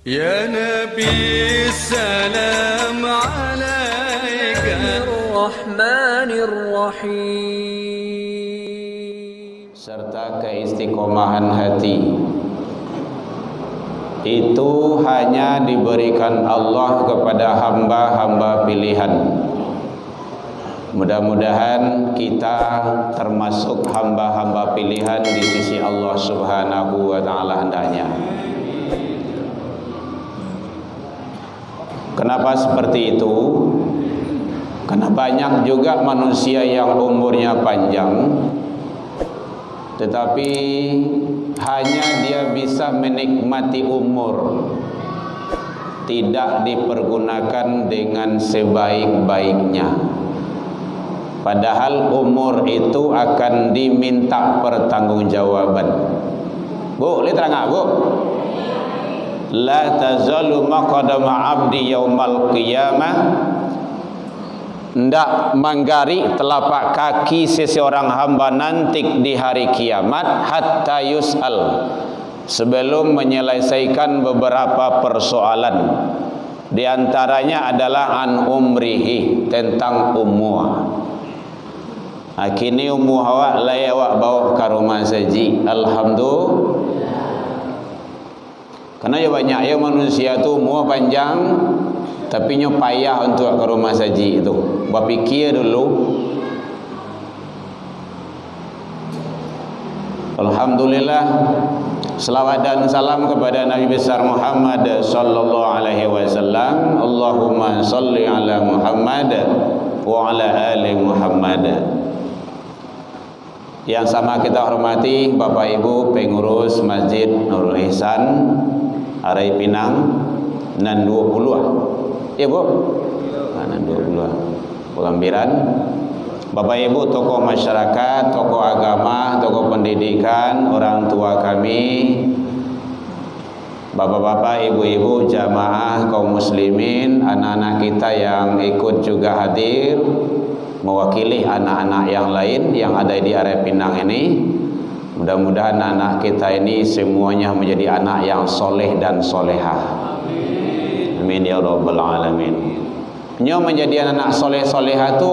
Ya Nabi salam alaika Ar-Rahmanir-Rahim. Serta keistiqomahan hati itu hanya diberikan Allah kepada hamba-hamba pilihan. Mudah-mudahan kita termasuk hamba-hamba pilihan di sisi Allah Subhanahu wa taala hendaknya. Kenapa seperti itu? Karena banyak juga manusia yang umurnya panjang, tetapi hanya dia bisa menikmati umur, tidak dipergunakan dengan sebaik-baiknya. Padahal umur itu akan diminta pertanggungjawaban. Bu, lihat terang bu. La tazalu maqadama abdi yaumal qiyamah, ndak manggari telapak kaki seseorang hamba nanti di hari kiamat hatta yus'al, sebelum menyelesaikan beberapa persoalan. Di antaranya adalah an umrihi, tentang umur. Kini umur awak layak awak bawa ke rumah saji. Alhamdulillah. Karena ya banyak ya manusia tu umur panjang tapi nya payah untuk ke rumah saji itu. Berfikir dulu. Alhamdulillah, selawat dan salam kepada Nabi besar Muhammad sallallahu alaihi wasallam. Allahumma salli ala Muhammad wa ala ali Muhammad. Yang sama kita hormati Bapak Ibu pengurus Masjid Nurul Ihsan Arai Pinang nan 20. Ya Bu? Nan 20. Pengambiran Bapak Ibu tokoh masyarakat, tokoh agama, tokoh pendidikan, orang tua kami, bapak-bapak, ibu-ibu, jamaah kaum muslimin, anak-anak kita yang ikut juga hadir mewakili anak-anak yang lain yang ada di area Pinang ini. Mudah-mudahan anak kita ini semuanya menjadi anak yang soleh dan solehah. Amin ya rabbal alamin. Nyo menjadi anak soleh solehah tu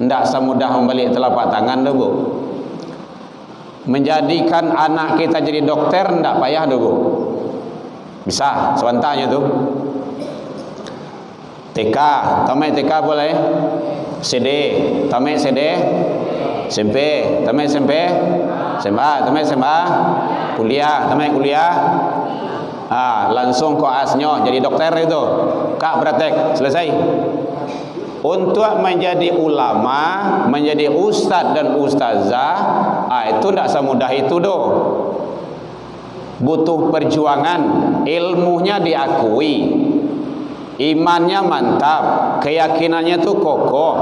tidak semudah membalik telapak tangan tu Bu. Menjadikan anak kita jadi dokter tidak payah tu Bu. Bisa sebentarnya tu. TK, tamat TK boleh. CD, tamat CD. SMP, tamat SMP. SMA, tamat SMA. Kuliah, tamat kuliah. Langsung koasnya jadi dokter itu. Kak praktek, selesai. Untuk menjadi ulama, menjadi ustaz dan ustazah, itu tidak semudah itu doh. Butuh perjuangan, ilmunya diakui, imannya mantap, keyakinannya tuh kokoh.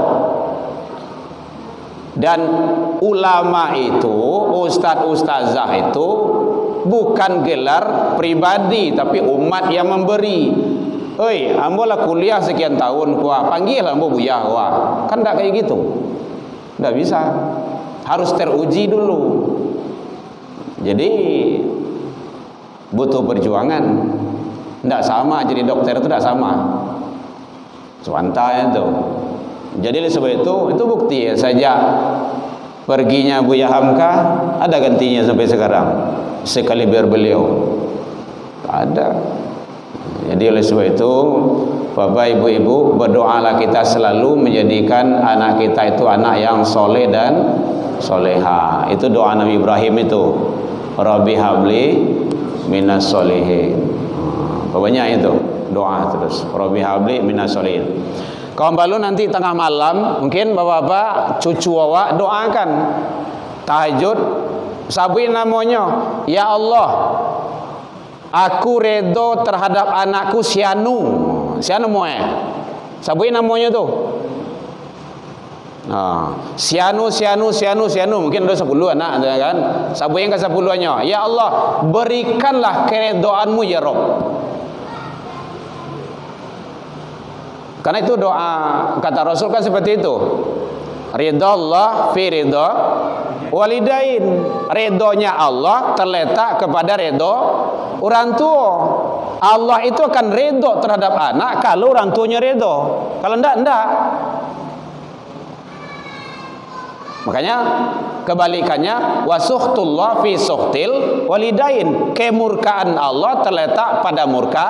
Dan ulama itu, ustaz ustazah itu bukan gelar pribadi, tapi umat yang memberi. Oi, ambolah kuliah sekian tahun, kuah panggil ambo buyah, wah, kan tidak kayak gitu, tidak bisa, harus teruji dulu. Jadi butuh perjuangan, tidak sama jadi dokter itu tidak sama, sebentar itu. Jadi sebab itu bukti ya, saja perginya Buya Hamka ada gantinya sampai sekarang, sekali biar beliau ada. Jadi oleh sebab itu Bapak Ibu-ibu berdoalah kita selalu menjadikan anak kita itu anak yang soleh dan soleha. Itu doa Nabi Ibrahim itu, Rabbi habli minas solehin. Banyak itu doa terus, Rabbi habli minas solehin. Kawan balu nanti tengah malam mungkin bapak-bapak cucu awak doakan tahajud, sabuin namanya, ya Allah, aku redo terhadap anakku Sianu moe. Sabuin namanya tu. Sianu mungkin ada 10 anak kan. Sabuin ke 10-nya. Ya Allah, berikanlah keredoanmu ya Rabb. Karena itu doa kata Rasul kan seperti itu. Ridha Allah fi ridha walidain. Redonya Allah terletak kepada redo orang tua. Allah itu akan redha terhadap anak kalau orang tuanya redha. Kalau enggak. Makanya kebalikannya, wasuhtullah fi suhtil walidain. Kemurkaan Allah terletak pada murka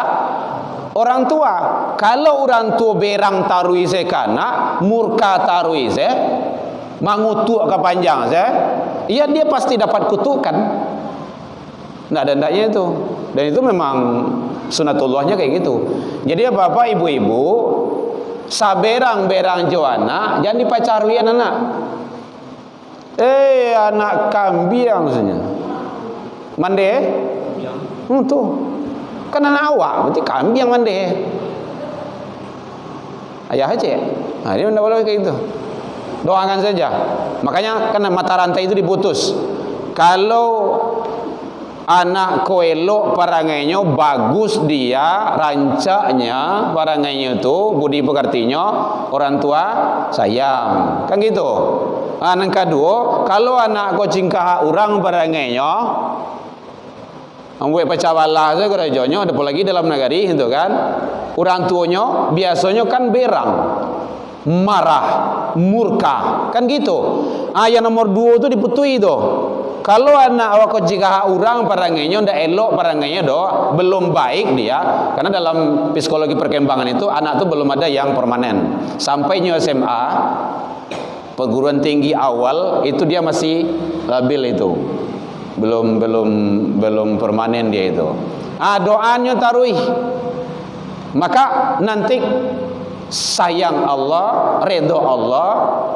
orang tua. Kalau orang tua berang tarui sekana, murka tarui se, mangutu ke panjang se, ya dia pasti dapat kutukan. Nggak ada ndaknya itu. Dan itu memang sunatullahnya kayak gitu. Jadi bapak ibu-ibu, saberang-berang joana jangan dipacarui anak. Anak kambiang maksudnya. Mande? Tuh. Kan anak awak, berarti kambiang mande. Ayah aja. Nah, dia tidak boleh kayak gitu. Doakan saja. Makanya kan mata rantai itu diputus. Kalau anak koelok parangainya bagus, dia rancaknya parangainya itu budi pekertinya, orang tua sayang, kan gitu. Anak kedua, kalau anak kucing kah orang parangainya ambil pacawalah saja kerajanya, ada lagi dalam negeri itu kan, orang tuanya biasanya kan berang, marah, murka, kan gitu. Yang nomor 2 itu diputui itu. Kalau anak awak jika orang parangainya ndak elok parangainya belum baik dia, karena dalam psikologi perkembangan itu anak itu belum ada yang permanen. Sampainya SMA, perguruan tinggi awal itu dia masih labil itu. Belum permanen dia itu. Doanya taruh. Maka nanti sayang Allah, redha Allah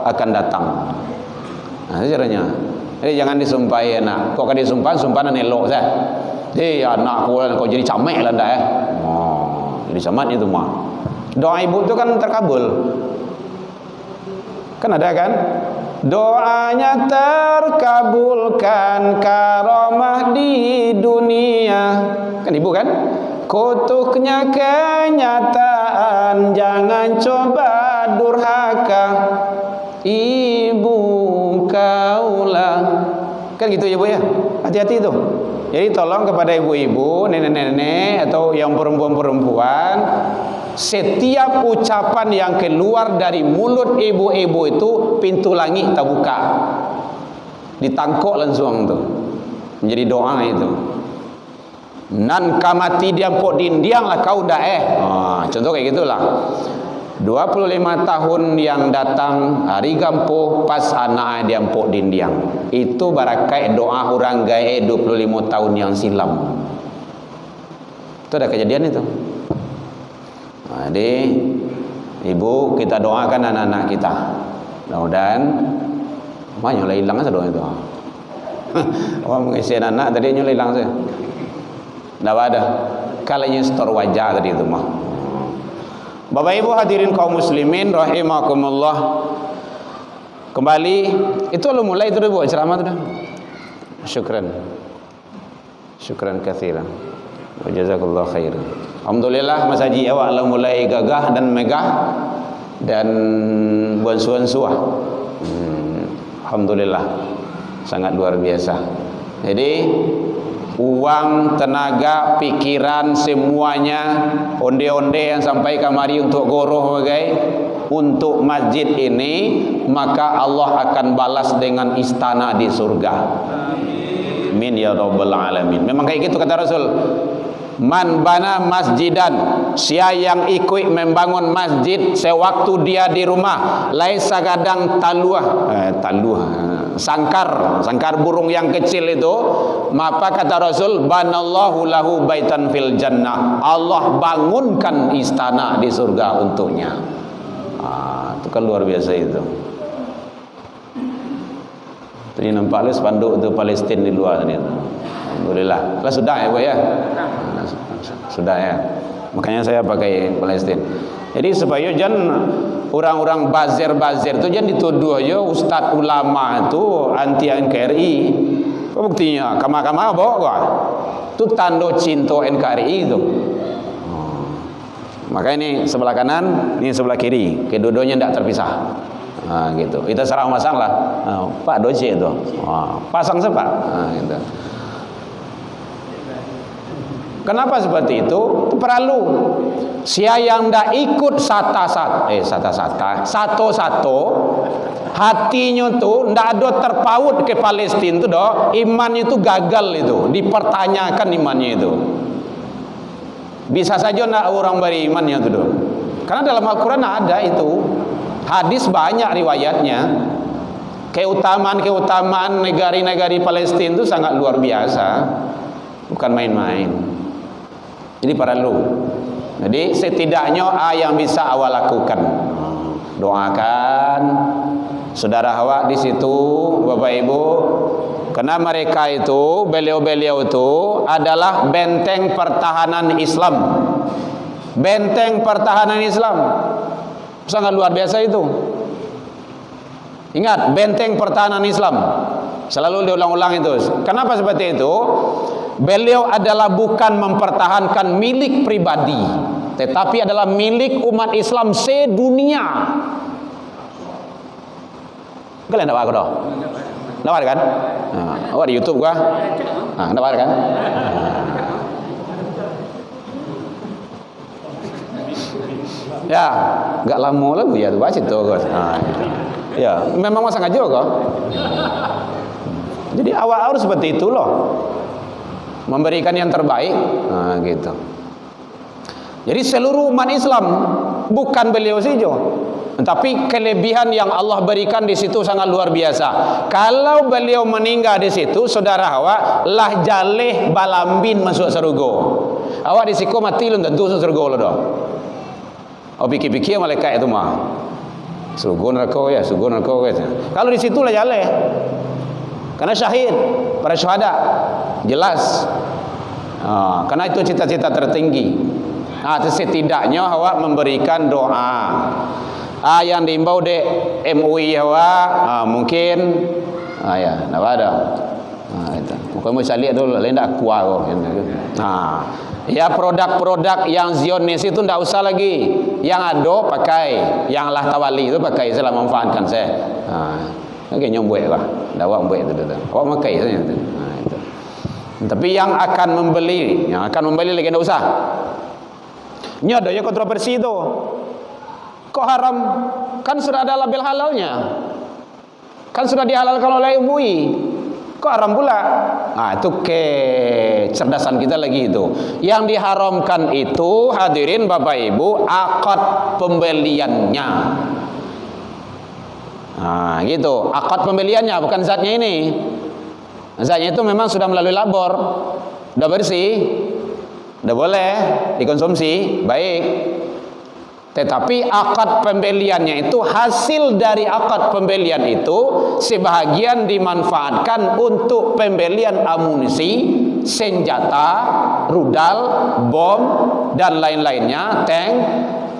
akan datang. Nah, caranya. Jadi jangan disumpahi anak. Kok kan sumpahan elok saya. Anak kau jadi camek lah ndak jadi camat itu mah. Doa ibu itu kan terkabul. Kan ada kan? Doanya terkabulkan, karamah di dunia. Kan ibu kan? Kutuknya kenyataan, jangan coba durhaka. Ibu kaulah. Kan gitu ya Bu ya. Hati-hati itu. Jadi tolong kepada ibu-ibu, nenek-nenek atau yang perempuan-perempuan, setiap ucapan yang keluar dari mulut ibu-ibu itu pintu langit terbuka. Ditangkok langsung tuh. Menjadi doa itu. Nan kamati dia pok dindiang lah kau dah contoh kayak gitulah. 25 tahun yang datang hari gampuh pas anak dia pok dindiang. Itu barakai doa orang gaya 25 tahun yang silam. Itu ada kejadian itu. Jadi ibu kita doakan anak-anak kita. Mudah-mudahan nyolai hilang saja doa itu. Orang mengisi anak tadi nyolai hilang saja. Tidak ada. Kalanya setor wajah tadi itu mah. Bapak Ibu hadirin kaum muslimin rahimakumullah. Kembali itu lo mulai itu buat ceramah tu dah. Syukran katsiran. Wa jazakallahu khairan. Alhamdulillah Mas Haji awak lah mulai gagah dan megah dan buan-suan-suah. Alhamdulillah sangat luar biasa. Jadi uang, tenaga, pikiran semuanya onde-onde yang sampai kamari untuk goroh bagai untuk masjid ini, maka Allah akan balas dengan istana di surga. Amin ya rabbal alamin. Memang kayak gitu kata Rasul. Man bana masjidan, siapa yang ikut membangun masjid sewaktu dia di rumah, laisa gadang sangkar burung yang kecil itu, maka kata Rasul, banallahu lahu baitan fil jannah, Allah bangunkan istana di surga untuknya. Itu kan luar biasa itu. Tadi nampak lu spanduk itu Palestina di luar tadi. Alhamdulillah. Lah sudah ya Bu ya? Sudah ya. Makanya saya pakai Palestina. Jadi supaya jangan orang-orang bazir-bazir itu jangan dituduh aja ustaz ulama itu anti NKRI. Apa buktinya? Kama-kama bawa gua. Itu tanda cinta NKRI itu. Maka ini sebelah kanan, ini sebelah kiri. Kedua-duanya tidak terpisah. Gitu. Kita serang masang lah. Pak Doce itu. Pasang sepak. Gitu. Kenapa seperti itu? Itu perlu. Sia yang ndak ikut satu-satu, hatinya tuh ndak ada terpaut ke Palestina itu doh, imannya itu gagal itu, dipertanyakan imannya itu. Bisa saja ndak orang berimannya itu doh. Karena dalam Al-Quran ada itu. Hadis banyak riwayatnya. Keutamaan negara-negara Palestina itu sangat luar biasa. Bukan main-main. Jadi perlu. Jadi setidaknya yang bisa awak lakukan, doakan saudara awak di situ, Bapak Ibu, karena mereka itu, beliau-beliau itu adalah benteng pertahanan Islam. Benteng pertahanan Islam sangat luar biasa itu. Ingat, benteng pertahanan Islam selalu diulang-ulang itu. Kenapa seperti itu? Beliau adalah bukan mempertahankan milik pribadi, tetapi adalah milik umat Islam sedunia. Kalian dapat aku dah? Dapat kan? Awak di YouTube kah? Dapat kan? Ya, enggak lama lagu ya tu baca tu kau. Ya, memang masa ngaji kau. Jadi awal seperti itu loh. Memberikan yang terbaik, gitu. Jadi seluruh umat Islam, bukan beliau saja, tapi kelebihan yang Allah berikan di situ sangat luar biasa. Kalau beliau meninggal di situ, saudara awak lah jaleh balambin masuk surga. Awak di situ mati lu tentu masuk surga lo dah. Oh pikir-pikir malaikat itu mah surga neraka ya, surga neraka ya. Kalau di situ lah jaleh. Karena syahid, para syuhada jelas. Karena itu cita-cita tertinggi. Setidaknya awak memberikan doa. Yang diimbau de MUI awak mungkin ya enggak ada. Itu. Mungkin mau cari dulu lain dak kuat kok. Ya produk-produk yang Zionis itu enggak usah lagi. Yang ada pakai, yang Allah Tawali itu pakai, saya manfaatkan saya. Oke nyombuek lah, dawak buek itu. Awak pakai saja itu. Itu. Tapi yang akan membeli lagi enggak usah. Ini ada yang kontroversi itu. Kok haram? Kan sudah ada label halalnya. Kan sudah dihalalkan oleh MUI. Kok haram pula? Itu kecerdasan kita lagi itu. Yang diharamkan itu, hadirin Bapak Ibu, akad pembeliannya. Gitu. Akad pembeliannya, bukan zatnya ini. Zatnya itu memang sudah melalui labor, udah bersih, udah boleh dikonsumsi, baik. Tetapi akad pembeliannya itu, hasil dari akad pembelian itu sebahagian dimanfaatkan untuk pembelian amunisi, senjata, rudal, bom dan lain-lainnya, tank,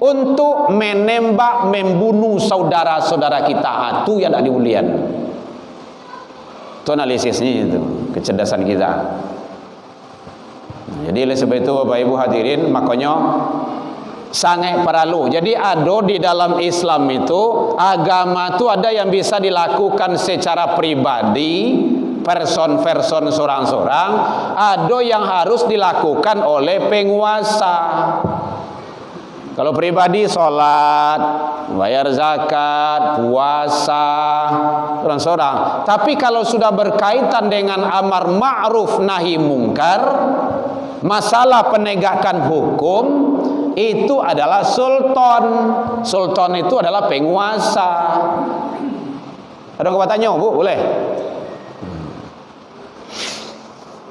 untuk menembak, membunuh saudara-saudara kita. Itu yang ada diulian. Itu analisisnya itu, kecerdasan kita. Jadi oleh sebab itu Bapak Ibu hadirin, makanya sangat perlu. Jadi ada di dalam Islam itu, agama itu ada yang bisa dilakukan secara pribadi, person seorang-seorang, ada yang harus dilakukan oleh penguasa. Kalau pribadi sholat, bayar zakat, puasa, seorang-seorang. Tapi kalau sudah berkaitan dengan amar ma'ruf nahi mungkar, masalah penegakan hukum, itu adalah sultan. Sultan itu adalah penguasa. Ada yang bertanya, Bu? Boleh?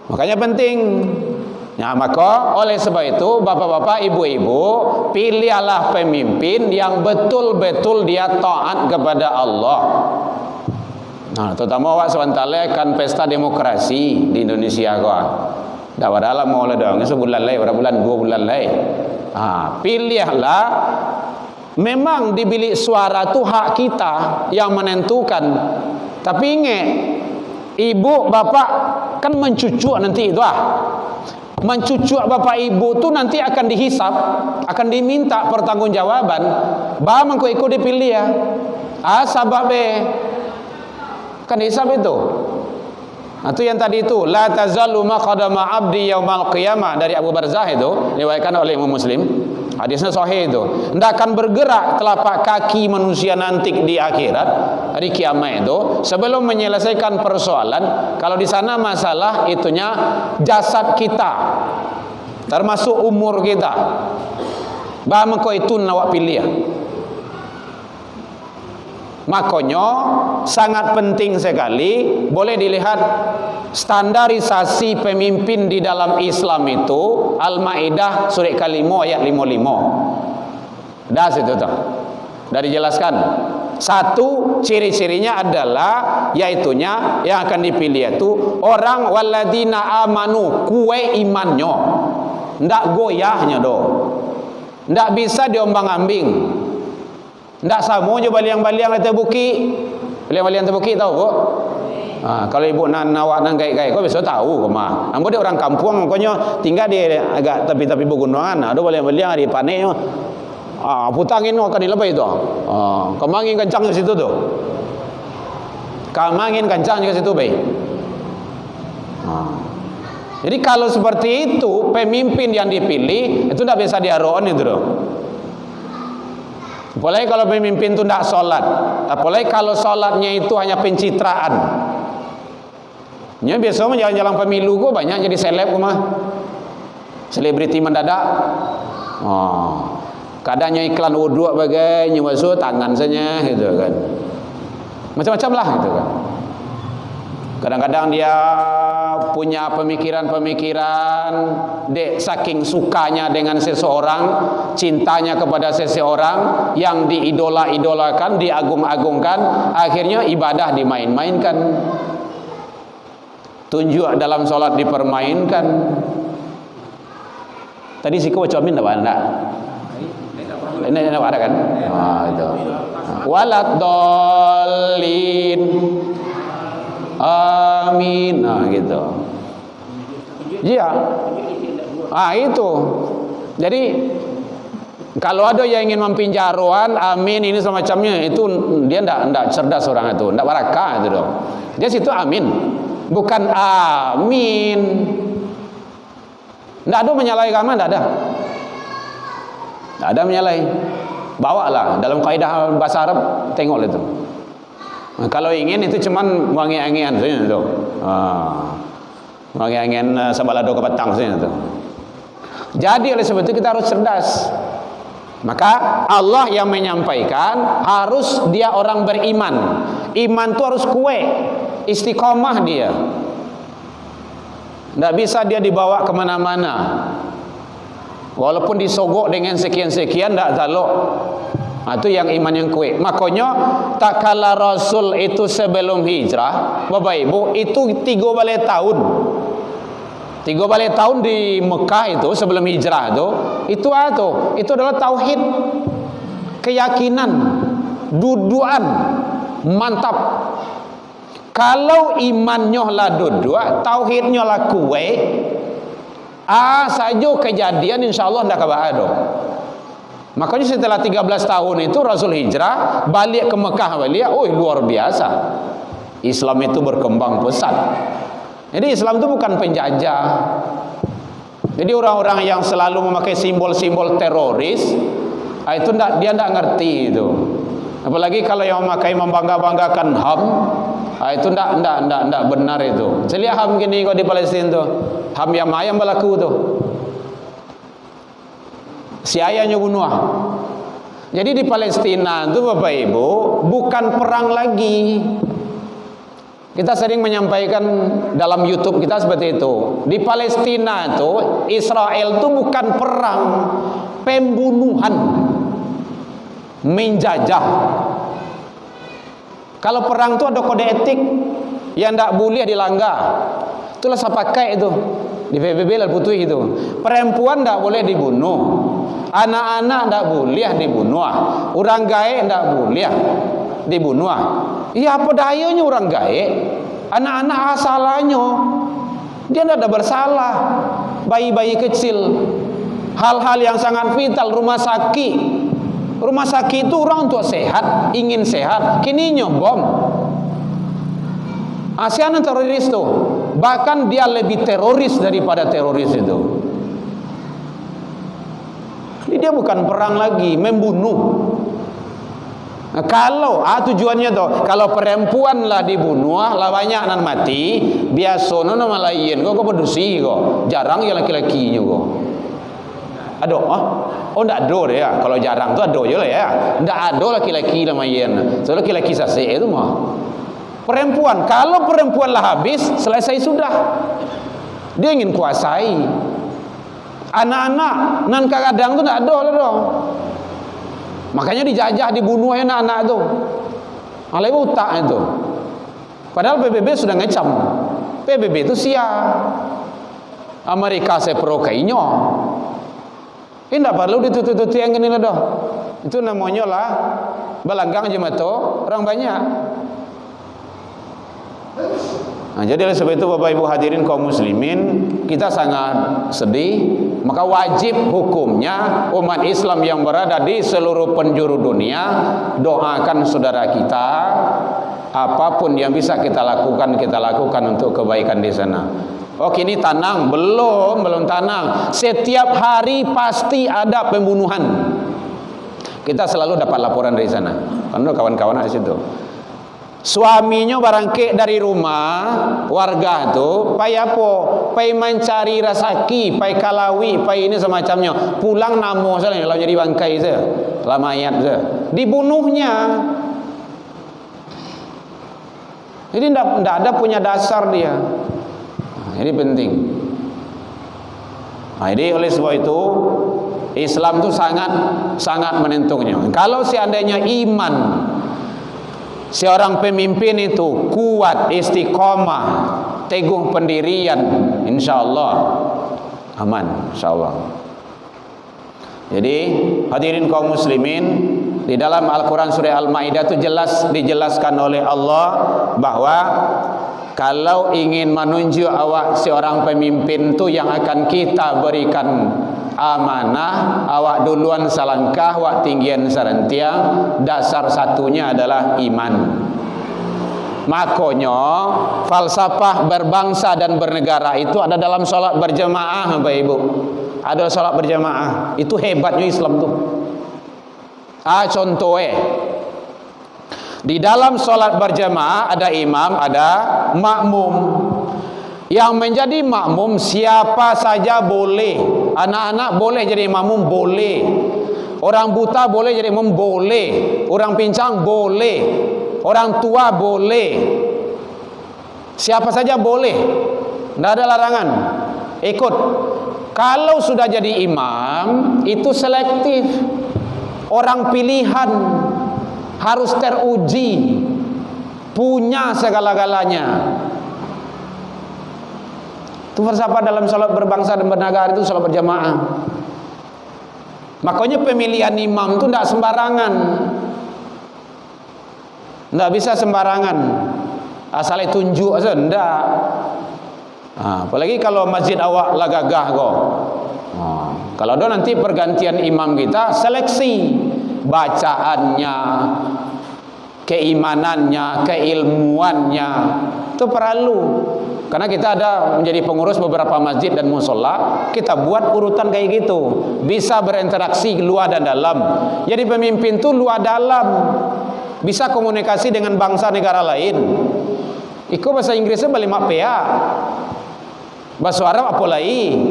Makanya penting. Maka oleh sebab itu bapak-bapak, ibu-ibu, pilihlah pemimpin yang betul-betul dia taat kepada Allah. Terutama awak sebentar kan pesta demokrasi di Indonesia kok. Dah wadalah mau le dong, sebulan lagi, berapa bulan, 2 bulan lagi. Pilihlah. Memang di bilik suara tu hak kita yang menentukan. Tapi ingat, ibu bapak kan mencucuk nanti itu mencucuk bapak ibu tu nanti akan dihisap, akan diminta pertanggungjawaban. Bang mengko ikut dipilih ya. Sabab kan dihisap itu. Itu yang tadi itu, la tazalu maqadama abdi yaumal qiyamah, dari Abu Barzah itu, diriwayatkan oleh Imam Muslim. Hadisnya sahih itu. Tidak akan bergerak telapak kaki manusia nanti di akhirat, hari kiamat itu, sebelum menyelesaikan persoalan. Kalau di sana masalah itunya jasad kita, termasuk umur kita. Bah mengko itu nawak pilih ya. Makanya sangat penting sekali, boleh dilihat standarisasi pemimpin di dalam Islam itu, Al-Maidah surat ke-5 ayat 55. Dah situ tuh. Dah dijelaskan. Satu ciri-cirinya adalah yaitunya yang akan dipilih itu orang waladina amanu, kue imannya. Ndak goyahnya do. Ndak bisa diombang-ambing. Ndak sama je baliang-baliang atas buki. Baliang-baliang atas buki tahu kok? Kalau ibu nawak nang gai-gai kau biasa tahu kok mah. Ambo dia orang kampung pokoknya tinggal di agak tepi-tepi pegunungan. Ada baliang-baliang di panennya. Putangin akan dilepas itu. Kemangin kencang ke situ tuh. Kemangin kencang ke situ baik. Jadi kalau seperti itu pemimpin yang dipilih itu tidak bisa diaroan itu loh. Apalagi kalau pemimpin itu tidak sholat, apalagi kalau sholatnya itu hanya pencitraan. Biasanya jalan-jalan pemilu kok banyak jadi seleb mah, selebriti mendadak. Kadangnya iklan wudhu bagai nyuwasuh tangan saja gitu kan, macam-macam lah gitu kan. Kadang-kadang dia punya pemikiran-pemikiran saking sukanya dengan seseorang, cintanya kepada seseorang yang diidola-idolakan, diagung-agungkan, akhirnya ibadah dimain-mainkan, tunjuk dalam sholat dipermainkan. Tadi si kau baca amin tak ada? Ini ada kan? Itu. Walad dolin. Amin. Gitu. Iya. Itu. Jadi kalau ada yang ingin mempinjaruan amin ini semacamnya, itu dia enggak cerdas orang itu, enggak barakah itu dong. Dia situ amin, bukan amin. Enggak ada menyalahi agama, enggak ada. Enggak ada menyalahi. Bawalah dalam kaidah bahasa Arab, tengok itu. Kalau ingin itu cuman wangi-wangian saja itu. Wangi-wangian sabalado ke petang saja itu. Jadi oleh sebab itu kita harus cerdas. Maka Allah yang menyampaikan harus dia orang beriman. Iman itu harus kuat, istiqomah dia. Tidak bisa dia dibawa kemana-mana. Walaupun disogok dengan sekian-sekian tidak zalok. Itu yang iman yang kuat. Makanya tak kala Rasul itu sebelum hijrah, Bapak Ibu, itu 3 balik tahun. 3 balik tahun di Mekah itu sebelum hijrah itu adalah tauhid, keyakinan, duduan mantap. Kalau imannya lah duduk, tauhidnya lah kuat, saja kejadian insyaallah ndak kabado. Makanya setelah 13 tahun itu Rasul hijrah balik ke Mekah balik, luar biasa. Islam itu berkembang pesat. Jadi Islam itu bukan penjajah. Jadi orang-orang yang selalu memakai simbol-simbol teroris, itu dia tidak ngerti itu. Apalagi kalau yang memakai membangga-banggakan HAM, itu tidak benar itu. Saya lihat HAM gini kok di Palestina tuh, HAM yang ayam berlaku tuh. Si ayahnya bunuh. Jadi di Palestina itu Bapak Ibu bukan perang lagi. Kita sering menyampaikan dalam YouTube kita seperti itu. Di Palestina itu Israel itu bukan perang, pembunuhan, menjajah. Kalau perang itu ada kode etik yang tidak boleh dilanggar. Itulah saya pakai itu di PBB lalu putih itu. Perempuan tidak boleh dibunuh, anak-anak tidak boleh dibunuh, orang gaek tidak boleh dibunuh. Ya apa dayanya orang gaek, anak-anak asalnya dia tidak ada bersalah, bayi-bayi kecil, hal-hal yang sangat vital, rumah sakit itu orang untuk sehat, ingin sehat, kini nyobom. ASEAN teroris tuh bahkan dia lebih teroris daripada teroris itu. Ini dia bukan perang lagi, membunuh. Nah, kalau tujuannya tuh, kalau perempuan lah dibunuh, lah banyak nan mati, biasa nama lain kok berdusi kok. Jarang ya laki-lakinya kok. Ado, oh ndak ado deh ya. Kalau jarang tuh ado aja lah ya. Ndak ado laki-laki lumayan. So laki-laki sase itu mah. Perempuan, kalau perempuan lah habis, selesai sudah. Dia ingin kuasai. Anak-anak nan kadang tuh ndak ado lah dong. Makanya dijajah, dibunuh anak-anak itu. Alai utak itu. Padahal PBB sudah ngecam. PBB itu sia. Amerika sepro kainya. Ini tidak perlu ditutup-tutup yang ini lah dah. Itu namanya lah belanggang jemato orang banyak. Nah, jadi oleh sebab itu Bapak Ibu hadirin kaum muslimin, kita sangat sedih. Maka wajib hukumnya umat Islam yang berada di seluruh penjuru dunia doakan saudara kita, apapun yang bisa kita lakukan untuk kebaikan di sana. Oh kini tanang, belum tanang. Setiap hari pasti ada pembunuhan. Kita selalu dapat laporan dari sana. Karena kawan-kawan di situ. Suaminya barangke dari rumah warga tu, pai apa? Pai mencari rezeki, pai kalawi, pai ini semacamnya. Pulang namo saja kalau jadi bangkai saja, lah mayat saja. Dibunuhnya. Jadi tidak ada punya dasar dia. Ini penting. Nah, jadi oleh sebab itu Islam itu sangat menentunya. Kalau seandainya iman seorang pemimpin itu kuat, istiqomah, teguh pendirian, insyaallah aman, insyaallah. Jadi hadirin kaum muslimin, di dalam Al-Quran surah Al-Maidah itu jelas dijelaskan oleh Allah bahwa kalau ingin menunjuk awak seorang pemimpin tu yang akan kita berikan amanah, awak duluan salangkah, awak tinggian sarentiang, dasar satunya adalah iman. Makanya falsafah berbangsa dan bernegara itu ada dalam salat berjamaah, Bapak Ibu. Ada salat berjamaah. Itu hebatnya Islam tuh. Contohnya di dalam sholat berjamaah ada imam, ada makmum. Yang menjadi makmum siapa saja boleh. Anak-anak boleh jadi makmum, boleh. Orang buta boleh jadi makmum, boleh. Orang pincang boleh. Orang tua boleh. Siapa saja boleh. Tidak ada larangan. Ikut. Kalau sudah jadi imam, itu selektif. Orang pilihan. Harus teruji, punya segala-galanya. Itu falsafah dalam salat berbangsa dan bernegara, itu salat berjamaah. Makanya pemilihan imam itu tidak sembarangan, tidak bisa sembarangan. Asalnya tunjuk saja, tidak. Apalagi kalau masjid awak lah gagah kok. Kalau ada nanti pergantian imam kita, seleksi bacaannya, keimanannya, keilmuannya, itu perlu. Karena kita ada menjadi pengurus beberapa masjid dan musola, kita buat urutan kayak gitu, bisa berinteraksi luar dan dalam. Jadi pemimpin itu luar dalam, bisa komunikasi dengan bangsa negara lain. Iko bahasa Inggrisnya balik mapea, bahasa Arab apa lagi,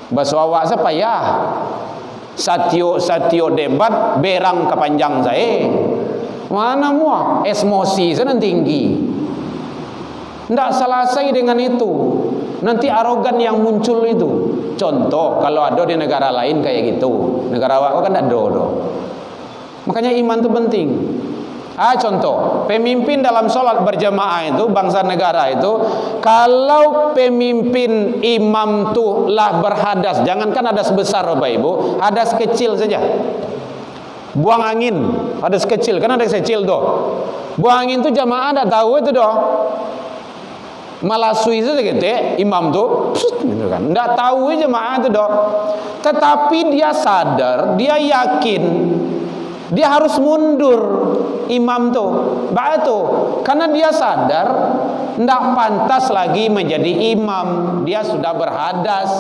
bahasa awak saya payah. Satio debat berang kepanjang saya. Mana muak emosi sana tinggi. Tidak selesai dengan itu. Nanti arogan yang muncul itu. Contoh kalau ada di negara lain kayak gitu. Negara awak kan tidak ada. Makanya iman itu penting. Contoh, pemimpin dalam sholat berjamaah itu, bangsa negara itu, kalau pemimpin imam tuh lah berhadas, jangankan hadas besar Bapak Ibu, hadas kecil saja, buang angin, hadas kecil, kan hadas kecil tuh, buang angin tuh jamaah tidak tahu itu doh, malasui saja gitu, imam tuh, gitu kan, tidak tahu jamaah itu doh, tetapi dia sadar, dia yakin, dia harus mundur imam tuh, karena dia sadar tidak pantas lagi menjadi imam. Dia sudah berhadas,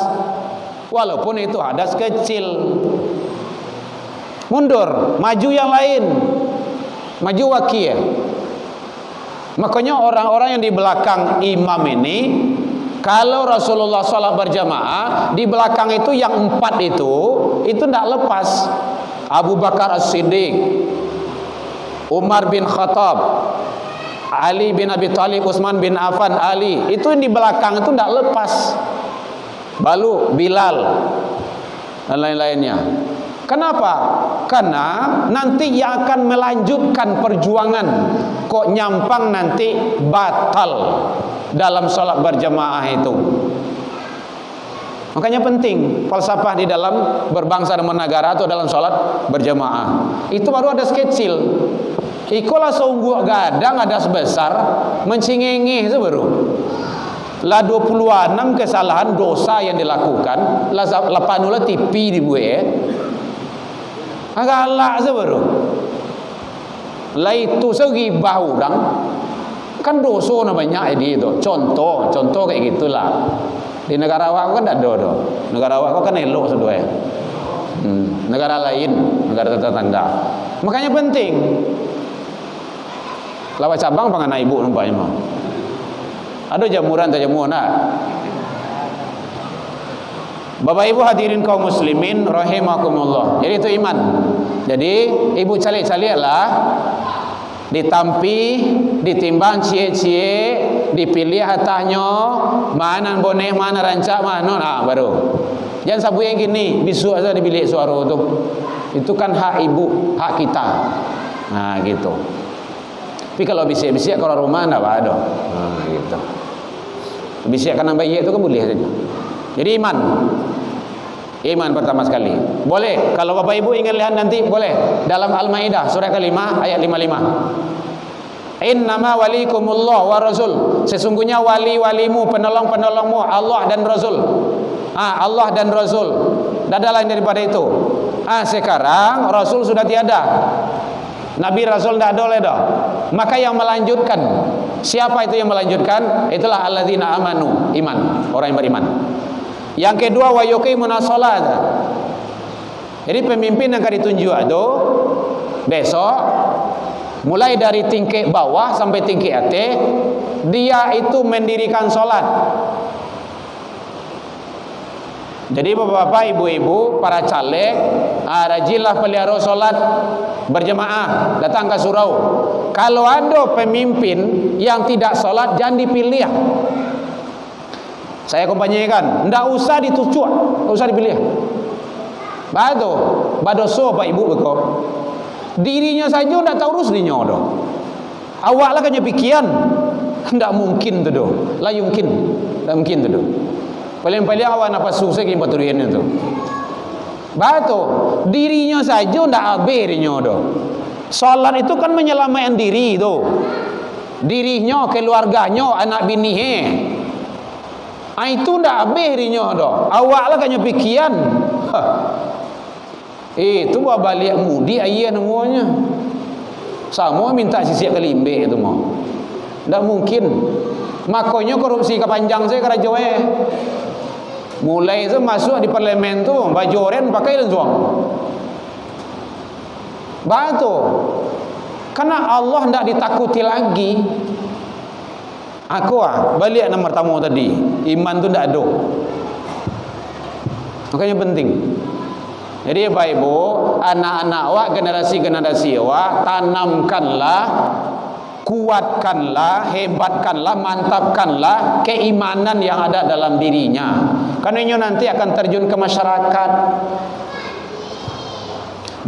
walaupun itu hadas kecil. Mundur, maju yang lain, maju wakil. Makanya orang-orang yang di belakang imam ini, kalau Rasulullah sholat berjamaah, di belakang itu yang 4 itu tidak lepas. Abu Bakar As-Siddiq, Umar bin Khattab, Ali bin Abi Thalib, Utsman bin Affan, Ali, itu yang di belakang itu tidak lepas. Lalu Bilal dan lain-lainnya. Kenapa? Karena nanti yang akan melanjutkan perjuangan kok nyampang nanti batal dalam sholat berjamaah itu. Makanya penting falsafah di dalam berbangsa dan bernegara atau dalam sholat berjamaah. Itu baru ada kecil. Ikolah sungguh gadang ada sebesar mencingengih itu baru. Lah 26 kesalahan dosa yang dilakukan, lah 80 tipi dibuat. Agak sebaru. Lah itu segibah orang kan dosa namanya itu. Contoh kayak gitulah. Di negara awak kan tidak ada. Negara awak kan elok sudah. Negara lain, negara tetangga. Makanya penting. Lawa cabang pangan ibu nampaknya mah. Ada jamuran tak jamuran nak. Bapak ibu hadirin kaum muslimin rahimakumullah. Jadi itu iman. Jadi ibu calik-calik lah, ditampi, ditimbang cie-cie, dipilih hatahnya, mana boneh, mana rancak, mana baru. Jangan sabu yang gini, bisu aja di bilik suara tu. Itu kan hak ibu, hak kita. Nah gitu. Tapi kalau bisik-bisik kalau rumah enggak ada. Nah gitu. Bisik kan bayi itu kan boleh saja. Jadi iman pertama sekali. Boleh kalau Bapak Ibu ingin lihat nanti boleh dalam Al-Maidah surah ke-5 ayat 55. Innama walikumullah wa rasul. Sesungguhnya wali-walimu, penolong-penolongmu Allah dan Rasul. Allah dan Rasul. Tidak ada lain daripada itu. Sekarang Rasul sudah tiada. Nabi Rasul tidak ada oleh dah. Maka yang melanjutkan, siapa itu yang melanjutkan? Itulah alladzina amanu, iman, orang yang beriman. Yang kedua wa yuqimuna shalah. Jadi pemimpin yang akan ditunjuk itu besok mulai dari tingkat bawah sampai tingkat atas, dia itu mendirikan salat. Jadi bapak-bapak, ibu-ibu, para caleg, rajinlah pelihara salat berjemaah, datang ke surau. Kalau ada pemimpin yang tidak salat, jangan dipilih. Saya kompanyekan, tidak usah ditucuk, tidak usah dipilih. Badoso Pak Ibu bekok. Dirinya saja tidak tahu urus dirinya doh. Awaklah kan pikiran, tidak mungkin tu doh. La yumkin, tidak mungkin tu doh. Paling-paling awak nafas susah gini paturian itu. Dirinya saja tidak habis dirinya doh. Salat itu kan menyelamatkan diri tu. Dirinya, keluarganya, anak bininya. Itu tidak habis dirinya doh. Awaklah kan pikiran. Itu buat balik mudi ayah namanya. Sama minta sisiak kelimbe itu mau. Tidak mungkin. Makanya korupsi kepanjang saya kerajaan. Mulai itu masuk di parlemen tu baju oren pakai lensuang. Batu. Karena Allah tidak ditakuti lagi. Aku balik nomor tamu tadi. Iman tu tidak ada. Makanya penting. Jadi Bapak Ibu, anak-anak awak, generasi-generasi awak, tanamkanlah, kuatkanlah, hebatkanlah, mantapkanlah keimanan yang ada dalam dirinya. Karena ini nanti akan terjun ke masyarakat.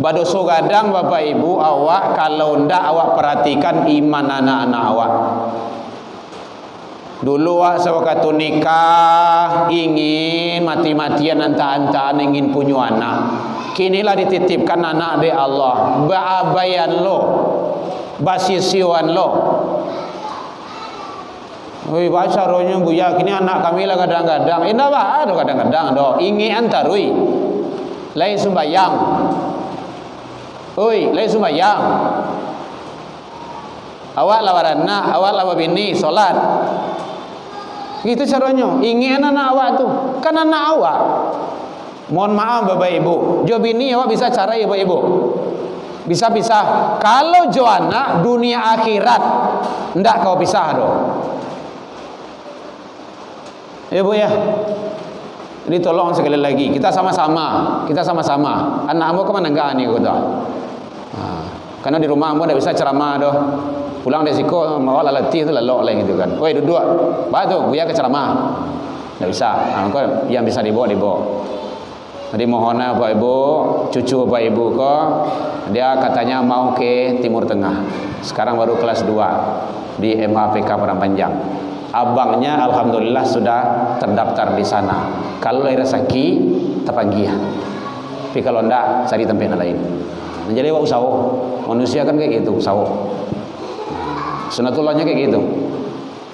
Badoso gadang Bapak Ibu awak, kalau ndak awak perhatikan iman anak-anak awak. Dulu sewaktu nikah ingin mati-matian anta-antaan ingin punya anak. Kinilah dititipkan anak dari Allah. Baabayan lo, basisiwan lo. Oi baca rohnya buya kini anak kami lah kadang-kadang. Indah bah ada kadang-kadang do. Ingin antarui. Lain sembayang. Oi lain sembayang. awak lawan anak, awak lawan bini, solat. Gitu caranya. Ingin anak awak tu, kan anak awak. Mohon maaf bapak ibu, jo bini awak bisa cara ya bapak ibu. Bisa. Kalau jo anak dunia akhirat, ndak kau pisah doh. Ya bu ya. Jadi tolong sekali lagi, kita sama-sama. Anakmu kemana enggak nih kata? Karena di rumah ambo ndak bisa ceramah doh. Pulang dari siko mau lalati itu lalok lah gitu kan. Woi duduk. Batu buya ke ceramah. Ndak bisa. Kau yang bisa dibawa. Jadi mohon Bapak Ibu, cucu Bapak Ibu kok dia katanya mau ke Timur Tengah. Sekarang baru kelas 2 di MAPK Padang Panjang. Abangnya alhamdulillah sudah terdaftar di sana. Kalau rezeki terpanggil. Tapi kalau enggak cari tempat lain. Jadi wak usaha. Manusia kan kayak gitu, usaha. Sunatullahnya kayak gitu.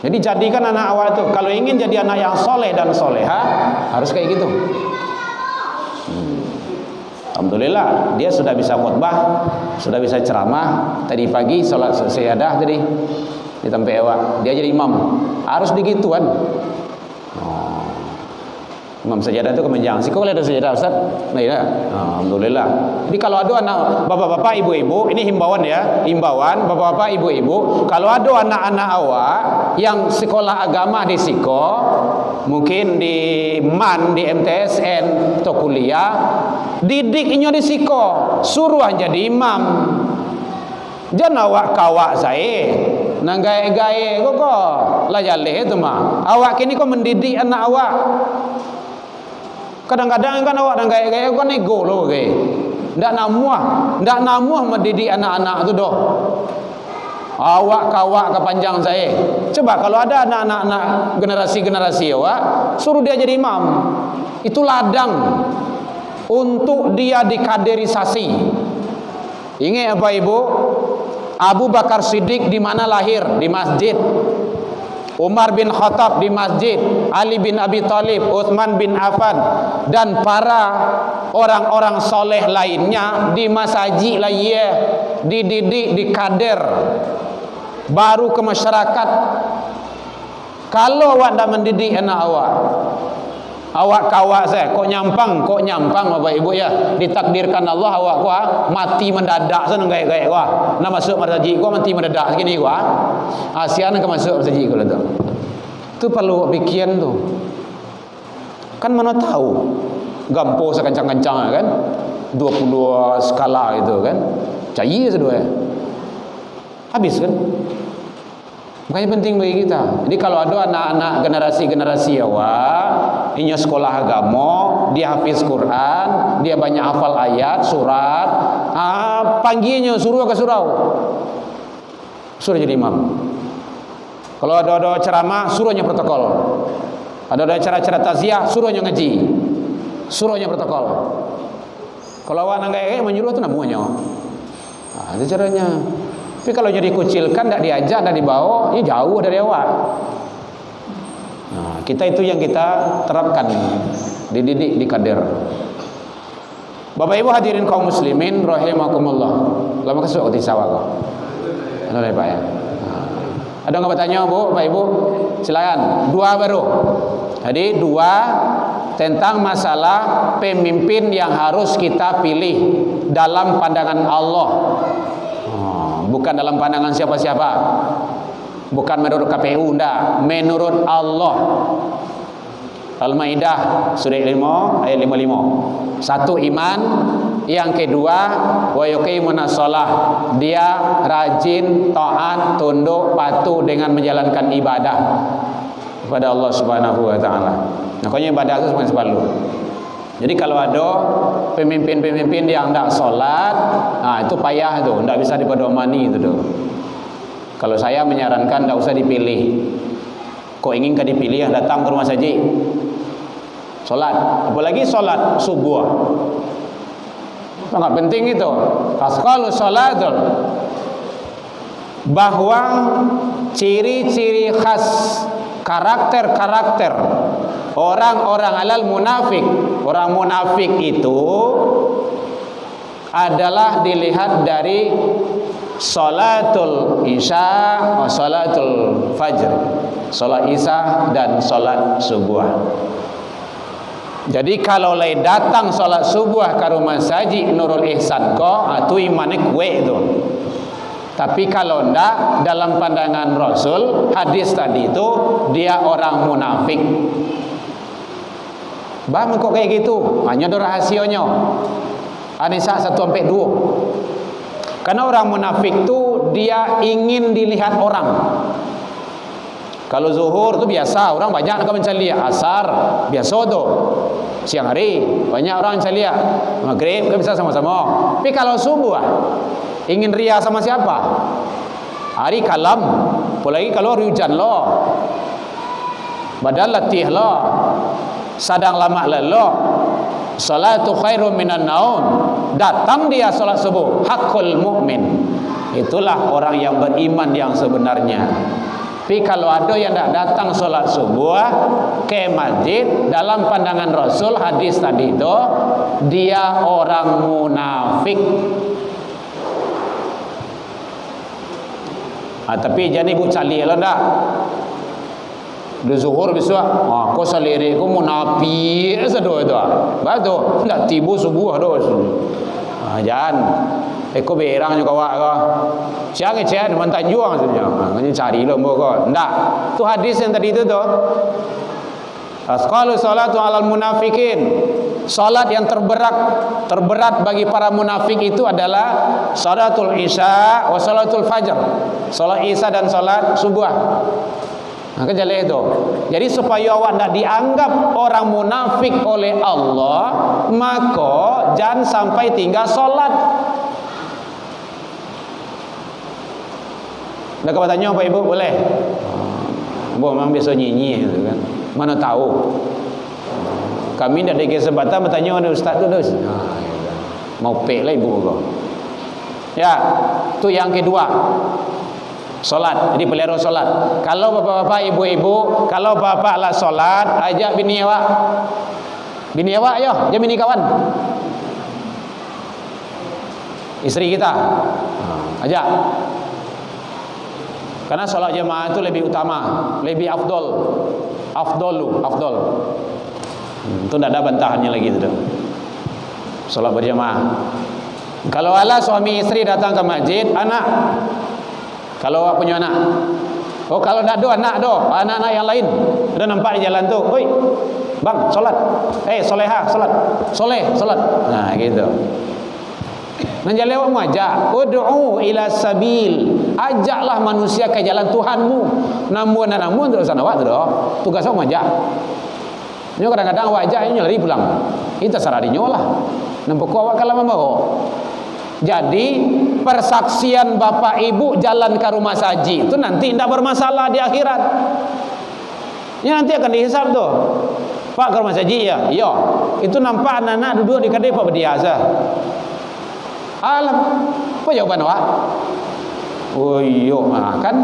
Jadi jadikan anak awal itu, kalau ingin jadi anak yang soleh dan soleha, harus kayak gitu. Alhamdulillah dia sudah bisa khutbah, sudah bisa ceramah. Tadi pagi salat syahadah tadi di tempat awak, dia jadi imam. Harus digituan. Imam sajadah itu kemenjang. Sih kok lihat sajadah Ustaz? Nah, ya. Alhamdulillah. Jadi kalau ada anak bapak-bapak, ibu-ibu, ini himbauan ya, himbauan bapak-bapak, ibu-ibu, kalau ada anak-anak awak yang sekolah agama di Siko, mungkin di MAN, di MTSN atau kuliah, didiknya di Siko, suruh jadi imam. Jangan awak kawak saya, nang gae-gae kok lah jaleh itu mah. Awak kini kok mendidik anak awak. Kadang-kadang kan awak nang gae-gae kan ego loh kayak. Ndak namuah mendidik anak-anak itu doh. Awak kawak kepanjang saya. Coba kalau ada anak-anak generasi awak, suruh dia jadi imam. Itu ladang untuk dia dikaderisasi. Ingat apa ibu? Abu Bakar Siddiq di mana lahir? Di masjid. Umar bin Khattab di masjid. Ali bin Abi Thalib, Utsman bin Affan, dan para orang-orang soleh lainnya di masjid lah ya, dididik, dikader, baru ke masyarakat. Kalau awak dah mendidik anak awak kawak saya, kok nyampang Bapak Ibu ya, ditakdirkan Allah awak kuah mati mendadak sana gaya-gaya kuah, nak masuk masjid kuah mati mendadak segini kuah, asian ke masuk masjid kuah tu perlu pikiran tu, kan mana tahu, gampo sekencang-kencang kan, 22 skala itu kan, cair sedua, habis kan. Makanya penting bagi kita. Jadi kalau ada anak-anak generasi awak, ini sekolah agama, dia hafiz Quran, dia banyak hafal ayat, surat, panggilnya suruh ke surau, suruh jadi imam. Kalau ada ceramah, suruhnya protokol. Ada acara-acara takziah, suruhnya ngaji, suruhnya protokol. Kalau awak nanggai menyuruh itu namanya. Itu caranya. Tapi kalau jadi kucilkan, tidak diajak, tidak dibawa, ini jauh dari awak. Nah, kita itu yang kita terapkan, dididik, dikader. Bapak Ibu hadirin kaum muslimin rahimakumullah. Lama kesuk di sawah kok. Ada Pak ya. Ada nggak bertanya Bu, Bapak Ibu? Silakan. 2 baru. Jadi 2 tentang masalah pemimpin yang harus kita pilih dalam pandangan Allah. Bukan dalam pandangan siapa-siapa, bukan menurut KPU, enggak, menurut Allah. Al-Maidah surah 5 ayat 55. 1 iman, yang kedua wa yuqimunas shalah, dia rajin, taat, tunduk, patuh dengan menjalankan ibadah kepada Allah Subhanahu wa taala. Makanya ibadah itu semuanya selalu. Jadi kalau ada pemimpin-pemimpin yang tidak sholat, itu payah tu, tidak bisa dipedomani itu tu. Kalau saya menyarankan tidak usah dipilih. Kau ingin kan dipilih, datang ke rumah saja, sholat. Apalagi sholat subuh, sangat penting itu. Kalau sholat tu, bahwa ciri-ciri khas karakter orang-orang alal munafik. Orang munafik itu adalah dilihat dari salatul isya wa salatul fajr, salat isya dan salat subuh. Jadi kalau lay datang salat subuh ke rumah saji Nurul Ihsan ko, tu imanik we tu. Tapi kalau ndak, dalam pandangan Rasul, hadis tadi itu dia orang munafik. Bang kok kayak gitu? Hanya ada rahasianya. An-Nisa 1-2. Karena orang munafik tu dia ingin dilihat orang. Kalau zuhur tu biasa, orang banyak nak mencari. Asar biasa tu, siang hari banyak orang mencari. Maghrib kan bisa sama-sama. Tapi kalau subuh ingin ria sama siapa? Hari kalam, apalagi kalau hujan lo, badan letih lo, sadang lama lo, salatu khairum minan naum. Datang dia salat subuh, hakul mukmin. Itulah orang yang beriman yang sebenarnya. Tapi kalau ada yang tidak datang salat subuh ke masjid, dalam pandangan Rasul hadis tadi itu dia orang munafik. Tapi jangan ibu cali lah ndak. Di zuhur besok, kau saliri kau munafik sedo itu. Betul, ndak tibu subuh doh. Jangan. Kau berang juga awak kau. Siang kecil mantan juang sebenarnya. Kau cari lo kau. Ndak. Tu hadis yang tadi itu tu. Asqalu salatu alal munafikin. Salat yang terberat bagi para munafik itu adalah salatul isya wa salatul fajr. Salat isya dan salat subuh. Maka jalan itu. Jadi supaya awak tidak dianggap orang munafik oleh Allah, maka jangan sampai tinggal solat. Dah kau tanya Pak Ibu boleh? Bu memang biasa nyanyi gitu kan. Mana tahu? Kami tidak ada kesempatan bertanya pada ustaz tu terus. Mau pek lah ibu kau. Ya, tu yang kedua. Solat, jadi pelihara solat. Kalau bapak-bapak, ibu-ibu, kalau bapak lah solat, ajak bini awak. Bini awak yo, dia bini kawan. Isteri kita, ajak. Karena solat jemaah itu lebih utama, lebih afdol. Afdol. Itu tidak ada bantahannya lagi itu. Solat berjemaah. Kalau ala suami istri datang ke masjid, anak. Kalau awak punya anak, kalau tak ada anak anak-anak yang lain, ada nampak di jalan tu, oi, bang, solat, soleha, solat, solat, nah gitu. Menjadi awak mengajak, ud'u ila sabil, ajaklah manusia ke jalan Tuhanmu. Namun terus awak tu tugas awak mengajak. Ini kadang-kadang awak ajak ini lari pulang, itu sarah dinyolah. Nampak awak kalau membawa. Jadi persaksian bapak ibu jalan ke rumah saji itu nanti tidak bermasalah di akhirat. Ini nanti akan dihisab tuh. Pak ke rumah saji ya? Iya. Itu nampak anak-anak duduk di kedai Pak berdiasa. Alam. Apa jawaban awak? Oh iya makan.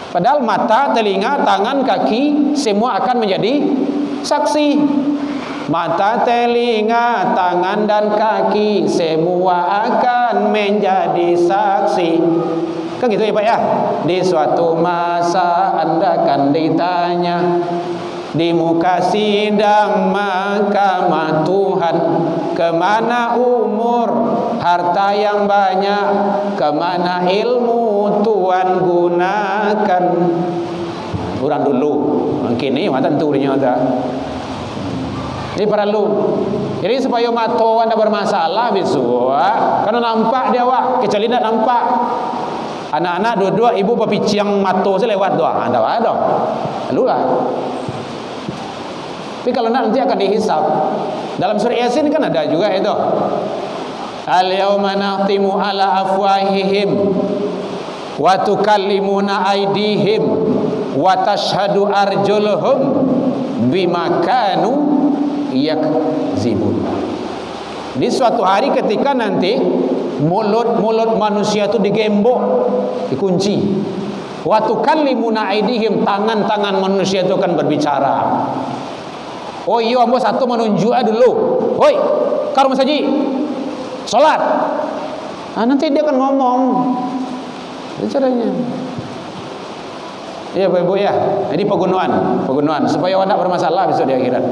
Padahal mata, telinga, tangan, kaki semua akan menjadi saksi. Mata, telinga, tangan dan kaki semua akan menjadi saksi. Kan gitu ya Pak ya. Di suatu masa Anda akan ditanya di muka sidang mahkamah Tuhan, kemana umur, harta yang banyak, kemana ilmu Tuhan gunakan. Orang dulu, kini tentu dia ada. Ini perlu. Jadi supaya mata anda bermasalah besok, karena nampak dia awak, kecuali tidak nampak. Anak-anak dua-dua ibu berpiciang mata saya lewat doang, anda ada. Lalu lah. Tapi kalau nanti akan dihisab. Dalam surah Yasin kan ada juga itu. Al-yawma nakhtimu ala afwahihim wa tukallimuna aydihim wa tashhadu arjuluhum bima kanu yakzibun. Di suatu hari ketika nanti mulut-mulut manusia itu digembok, dikunci. Wa tukallimuna aydihim, tangan-tangan manusia itu akan berbicara. Oh iya, ambo satu menunjuk dulu. Hoi, kau rumah saji. Salat. Nanti dia akan ngomong. Itu caranya. Iya Bapak Ibu ya. Ini pegunuan supaya awak tak bermasalah besok di akhirat.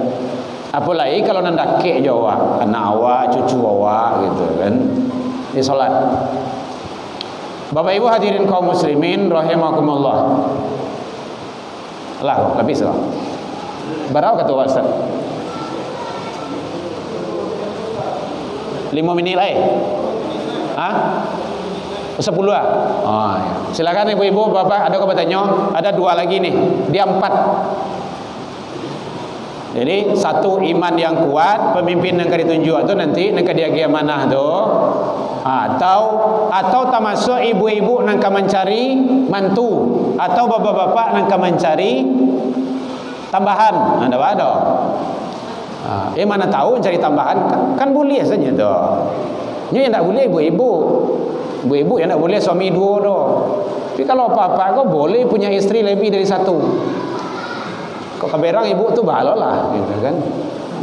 Apalagi kalau nandake Jawa, anak awak, cucu awak gitu kan. Di salat. Bapak Ibu hadirin kaum muslimin rahimakumullah. Lah, habis lah. Berapa kata Ustaz? 5 menit lah. Hah? 10 lah. Oh, ya. Silakan ibu-ibu, bapak, ada kau bertanya? Ada 2 lagi nih. Dia 4. Jadi 1 iman yang kuat, pemimpin yang ditunjuk itu nanti nak dia mana tu? Atau termasuk ibu-ibu nak mencari mantu atau bapak-bapak nak mencari tambahan. Ada. Mana tahu mencari tambahan kan boleh saja tu. Ini yang tak boleh ibu-ibu. Ibu-ibu yang tak boleh suami 2 tu. Tapi kalau apa-apa kau boleh punya istri lebih dari 1. Kau keberang ibu tu balok lah gitu kan.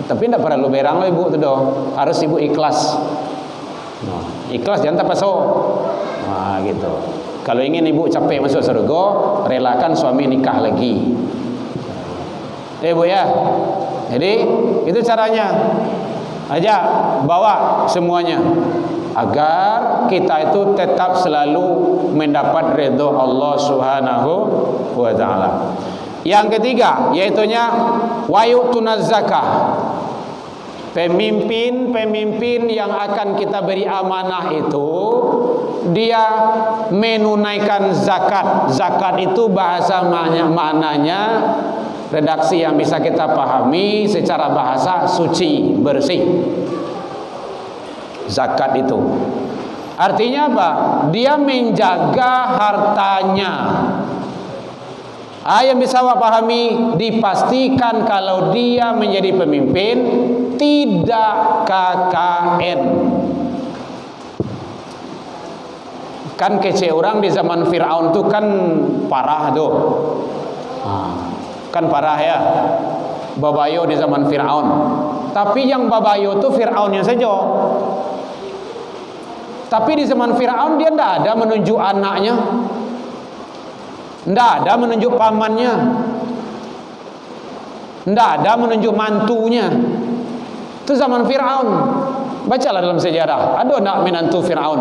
Tapi tak perlu berang lah ibu tu dah. Harus ibu ikhlas. Ikhlas jangan terpaksa. Gitu. Kalau ingin ibu capek masuk surga, relakan suami nikah lagi. Bu ya. Jadi itu caranya. Ajak bawa semuanya agar kita itu tetap selalu mendapat ridha Allah Subhanahu wa taala. Yang ketiga yaitunya wayutunaz zakah. Pemimpin yang akan kita beri amanah itu dia menunaikan zakat. Zakat itu bahasa maknanya redaksi yang bisa kita pahami secara bahasa suci, bersih. Zakat itu artinya apa? Dia menjaga hartanya. Yang bisa awak pahami, dipastikan kalau dia menjadi pemimpin tidak KKN. Kan kece orang di zaman Fir'aun tu kan parah tuh. Kan parah ya, babayo di zaman Fir'aun. Tapi yang babayo itu Fir'aunnya saja. Tapi di zaman Fir'aun dia tidak ada menunjuk anaknya, tidak ada menunjuk pamannya, tidak ada menunjuk mantunya. Itu zaman Fir'aun. Bacalah dalam sejarah, ada anak menantu Fir'aun.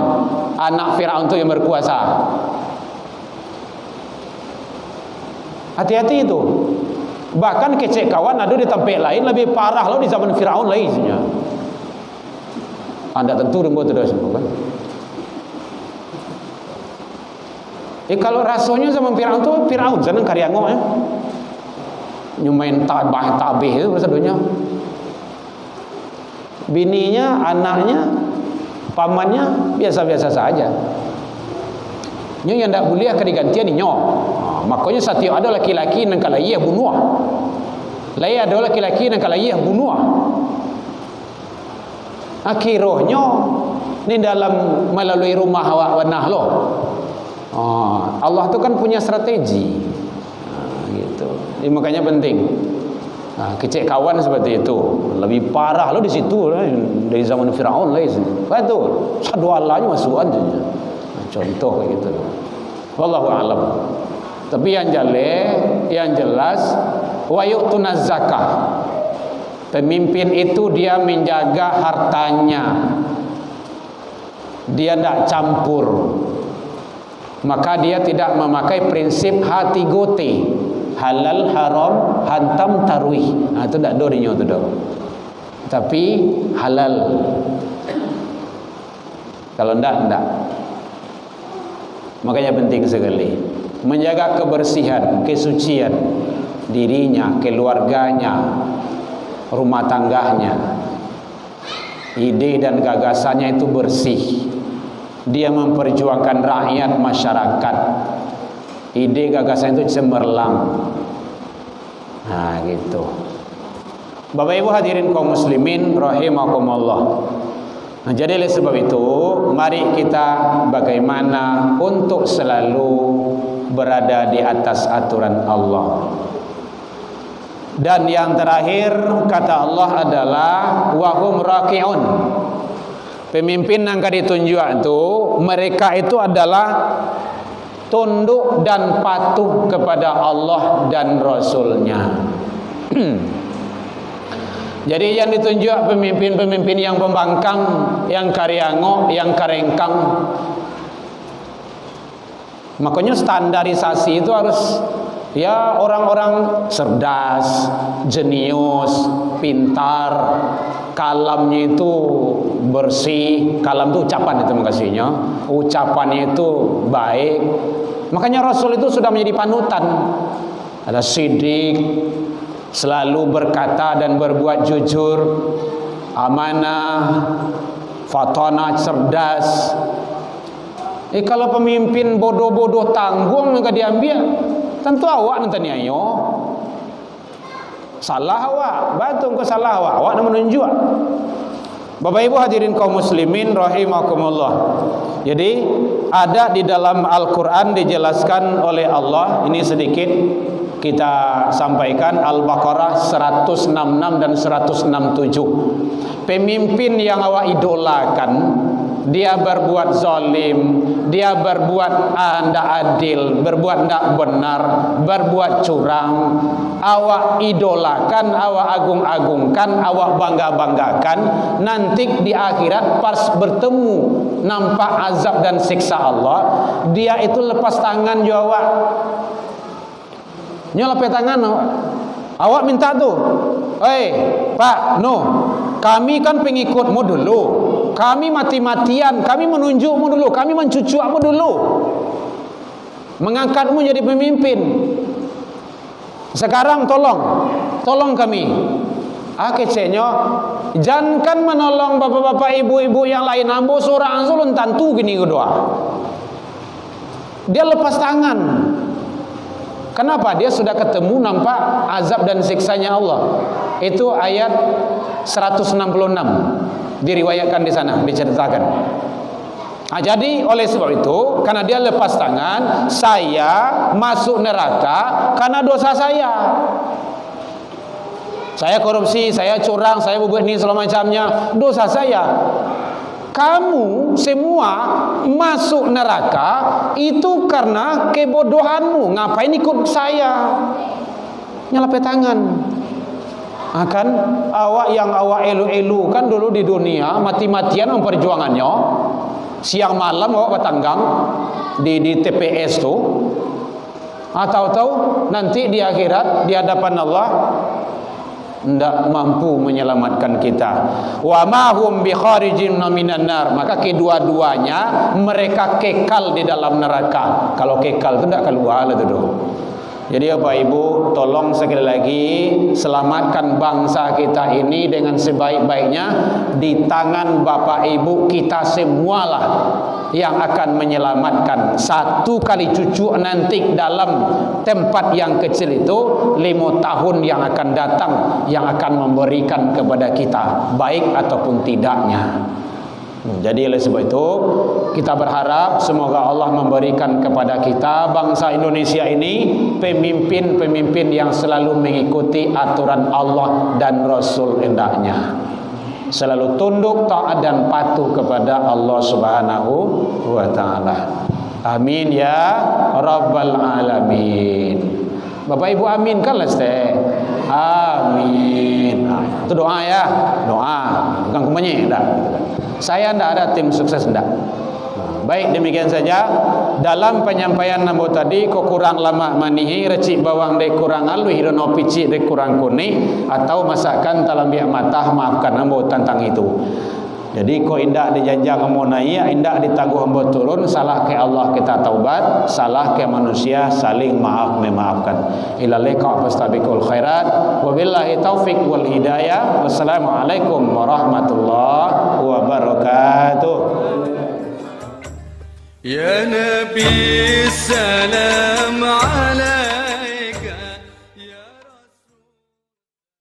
Anak Fir'aun itu yang berkuasa. Hati-hati itu. Bahkan kecek kawan ada di tempat lain lebih parah loh di zaman Fir'aun lainnya. Anda tentu rembuh tidak semua kan? Kalau rasanya zaman Fir'aun tu Fir'aun senang karya ngok ya. Nyumain tabih itu maksudnya. Bininya, anaknya, pamannya biasa-biasa saja. Nyo yang tak boleh akan digantian nyo. Makanya setiap ada laki-laki yang kalau ia bunuh. Lain ada laki-laki yang kalau ia bunuh. Akhirnya ni dalam melalui rumah awak wanah lo. Allah tu kan punya strategi. Gitu. Jadi makanya penting. Kecek kawan seperti itu lebih parah lo di situ lah, dari zaman Fir'aun lah itu. Betul. Sadualanya masukan saja. Contoh kayak gitu. Wallahu a'lam. Tapi yang jelas wa yu'tunaz zakah. Pemimpin itu dia menjaga hartanya. Dia tidak campur. Maka dia tidak memakai prinsip hati gote. Halal haram hantam tarwih. Itu tidak dorinya itu dah. Tapi halal. Kalau tidak. Makanya penting sekali menjaga kebersihan, kesucian dirinya, keluarganya, rumah tangganya. Ide dan gagasannya itu bersih. Dia memperjuangkan rakyat masyarakat. Ide gagasan itu cemerlang. Gitu. Bapak Ibu hadirin kaum muslimin rahimakumullah. Jadi oleh sebab itu mari kita bagaimana untuk selalu berada di atas aturan Allah. Dan yang terakhir kata Allah adalah wahum raki'un. Pemimpin yang ditunjuk itu, mereka itu adalah tunduk dan patuh kepada Allah dan Rasulnya. Jadi yang ditunjuk pemimpin-pemimpin yang pembangkang, yang kariango, yang karengkang. Makanya standarisasi itu harus ya orang-orang cerdas, jenius, pintar, kalamnya itu bersih. Kalam itu ucapan itu makasihnya. Ucapannya itu baik. Makanya Rasul itu sudah menjadi panutan. Ada sidik, selalu berkata dan berbuat jujur, amanah, fatana, cerdas. Kalau pemimpin bodoh-bodoh tanggung enggak diambil, tentu awak nanti ayo. Salah awak, batung ke salah awak nak menunjuk. Bapak Ibu hadirin kaum muslimin rahimakumullah. Jadi ada di dalam Al-Qur'an dijelaskan oleh Allah, ini sedikit kita sampaikan, Al-Baqarah 166 dan 167. Pemimpin yang awak idolakan, dia berbuat zalim, dia berbuat tidak adil, berbuat tidak benar, berbuat curang, awak idolakan, awak agung-agungkan, awak bangga-banggakan, nanti di akhirat pas bertemu nampak azab dan siksa Allah, dia itu lepas tangan jo awak. Nyolapet tangan awak minta tuh, Pak, kami kan pengikutmu dulu, kami mati-matian, kami menunjukmu dulu, kami mencucukmu dulu, mengangkatmu jadi pemimpin. Sekarang tolong kami. Kecenya, jangan menolong bapak-bapak, ibu-ibu yang lain, ambo seorang sulun tantu gini kedua. Dia lepas tangan. Kenapa? Dia sudah ketemu nampak azab dan siksanya Allah. Itu ayat 166 diriwayatkan di sana, diceritakan. Jadi oleh sebab itu, karena dia lepas tangan, saya masuk neraka karena dosa saya. Saya korupsi, saya curang, saya berbuat ini segala macamnya, dosa saya. Kamu semua masuk neraka itu karena kebodohanmu. Ngapain ikut saya? Nyelapet tangan. Akan awak yang awak elu-elu kan dulu di dunia mati-matian memperjuangannya, siang malam awak bertanggang di TPS tuh, tahu-tahu nanti di akhirat di hadapan Allah tidak mampu menyelamatkan kita. Wa ma hum bi kharijin minan nar. Maka kedua-duanya mereka kekal di dalam neraka. Kalau kekal itu tidak keluar lah tu. Jadi Bapak Ibu, tolong sekali lagi selamatkan bangsa kita ini dengan sebaik-baiknya. Di tangan Bapak Ibu kita semualah yang akan menyelamatkan. Satu kali cucu nanti dalam tempat yang kecil itu 5 tahun yang akan datang, yang akan memberikan kepada kita baik ataupun tidaknya. Jadi oleh sebab itu kita berharap semoga Allah memberikan kepada kita bangsa Indonesia ini pemimpin-pemimpin yang selalu mengikuti aturan Allah dan Rasul hendaknya, selalu tunduk, taat dan patuh kepada Allah Subhanahu wa taala. Amin ya rabbal alamin. Bapak Ibu aminkanlah ste. Amin. Itu doa ya, doa, bukan kumanya dah. Saya tidak ada tim sukses tidak. Baik, demikian saja dalam penyampaian nambo tadi. Ko kurang lama manihi recik bawang dek kurang alu hirono pici dek kurang kuni atau masakan talambiak matah, maafkan nambo tentang itu. Jadi ko indak dijanjang ambo naik, indak ditaguh ambo turun, salah ke Allah kita taubat, salah ke manusia saling maaf memaafkan. Ila liqa fastabiqul khairat, wabillahi taufik wal hidayah. Wassalamualaikum warahmatullahi wabarakatuh. Ya Nabi salam